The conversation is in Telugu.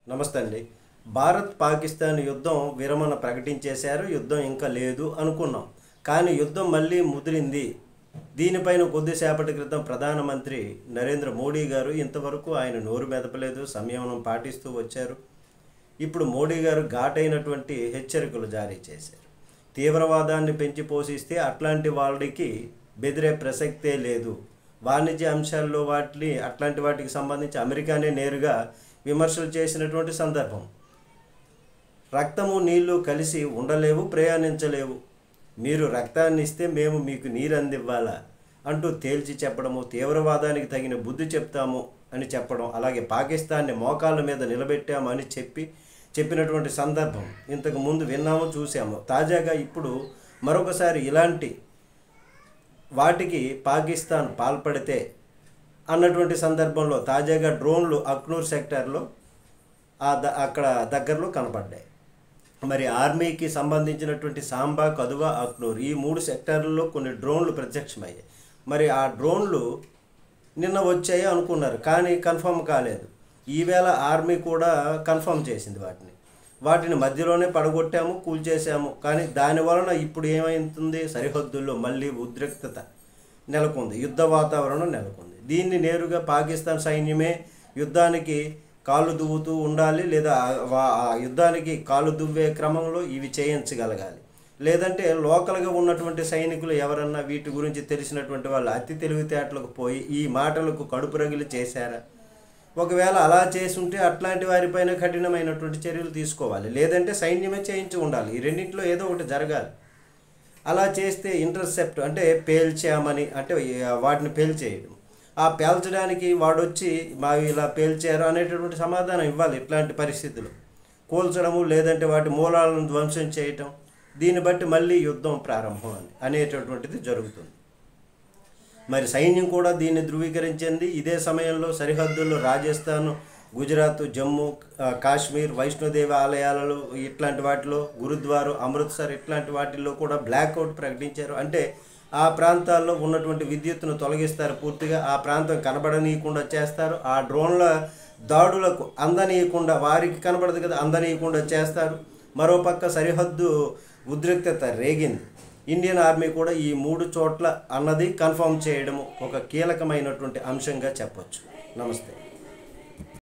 నమస్తే అండి. భారత్ పాకిస్తాన్ యుద్ధం విరమణ ప్రకటించేశారు. యుద్ధం ఇంకా లేదు అనుకున్నాం. కానీ యుద్ధం మళ్ళీ ముదిరింది. దీనిపైన కొద్దిసేపటి క్రితం ప్రధానమంత్రి నరేంద్ర మోడీ గారు ఇంతవరకు ఆయన నోరు మెదపలేదు, సంయమనం పాటిస్తూ వచ్చారు. ఇప్పుడు మోడీ గారు ఘాటైనటువంటి హెచ్చరికలు జారీ చేశారు. తీవ్రవాదాన్ని పెంచి పోషిస్తే అట్లాంటి వాళ్ళకి బెదిరే ప్రసక్తే లేదు. వాణిజ్య అంశాల్లో అట్లాంటి వాటికి సంబంధించి అమెరికానే నేరుగా విమర్శలు చేసినటువంటి సందర్భం. రక్తము నీళ్లు కలిసి ఉండలేవు, ప్రయాణించలేవు. మీరు రక్తాన్ని ఇస్తే మేము మీకు నీరు అందివ్వాలా అంటూ తేల్చి చెప్పడము, తీవ్రవాదానికి తగిన బుద్ధి చెప్తాము అని చెప్పడం, అలాగే పాకిస్తాన్ని మోకాళ్ళ మీద నిలబెట్టాము అని చెప్పినటువంటి సందర్భం ఇంతకు ముందు విన్నాము, చూసాము. తాజాగా ఇప్పుడు మరొకసారి ఇలాంటి వాటికి పాకిస్తాన్ పాల్పడితే అన్నటువంటి సందర్భంలో తాజాగా డ్రోన్లు అఖ్నూర్ సెక్టార్లో అక్కడ దగ్గరలో కనపడ్డాయి. మరి ఆర్మీకి సంబంధించినటువంటి సాంబా, కదువా, అఖ్నూర్ ఈ 3 సెక్టార్లలో కొన్ని డ్రోన్లు ప్రత్యక్షమయ్యాయి. మరి ఆ డ్రోన్లు నిన్న వచ్చాయి అనుకున్నారు, కానీ కన్ఫర్మ్ కాలేదు. ఈవేళ ఆర్మీ కూడా కన్ఫర్మ్ చేసింది వాటిని మధ్యలోనే పడగొట్టాము, కూల్చేసాము. కానీ దానివలన ఇప్పుడు ఏమైతుంది, సరిహద్దుల్లో మళ్ళీ ఉద్రిక్తత నెలకొంది, యుద్ధ వాతావరణం నెలకొంది. దీన్ని నేరుగా పాకిస్తాన్ సైన్యమే యుద్ధానికి కాళ్ళు దువ్వుతూ ఉండాలి, లేదా యుద్ధానికి కాళ్ళు దువ్వే క్రమంలో ఇవి చేయించగలగాలి. లేదంటే లోకల్గా ఉన్నటువంటి సైనికులు ఎవరన్నా వీటి గురించి తెలిసినటువంటి వాళ్ళు అతి తెలివితేటలకు పోయి ఈ మాటలకు కడుపు రగిలి చేశారా? ఒకవేళ అలా చేసి ఉంటే అట్లాంటి వారిపైన కఠినమైనటువంటి చర్యలు తీసుకోవాలి, లేదంటే సైన్యమే చేయించి ఉండాలి. ఈ రెండింటిలో ఏదో ఒకటి జరగాలి. అలా చేస్తే ఇంటర్సెప్ట్ అంటే పేల్చామని, అంటే వాటిని పేల్చేయడం, ఆ పేల్చడానికి వాడొచ్చి మావి ఇలా పేల్చారు అనేటటువంటి సమాధానం ఇవ్వాలి. ఇట్లాంటి పరిస్థితులు కూల్చడము, లేదంటే వాటి మూలాలను ధ్వంసం చేయటం, దీన్ని బట్టి మళ్ళీ యుద్ధం ప్రారంభం అనేటటువంటిది జరుగుతుంది. మరి సైన్యం కూడా దీన్ని ధృవీకరించింది. ఇదే సమయంలో సరిహద్దుల్లో రాజస్థాన్, గుజరాత్, జమ్మూ కాశ్మీర్, వైష్ణోదేవి ఆలయాలలో ఇట్లాంటి వాటిలో, గురుద్వారు, అమృత్సర్ ఇట్లాంటి వాటిల్లో కూడా బ్లాక్అవుట్ ప్రకటించారు. అంటే ఆ ప్రాంతాల్లో ఉన్నటువంటి విద్యుత్తును తొలగిస్తారు పూర్తిగా, ఆ ప్రాంతం కనబడనీయకుండా చేస్తారు. ఆ డ్రోన్ల దాడులకు అందనీయకుండా, వారికి కనబడదు కదా, అందనీయకుండా చేస్తారు. మరోపక్క సరిహద్దు ఉద్రిక్తత రేగింది. ఇండియన్ ఆర్మీ కూడా ఈ 3 చోట్ల అన్నది కన్ఫర్మ్ చేయడము ఒక కీలకమైనటువంటి అంశంగా చెప్పొచ్చు. నమస్తే.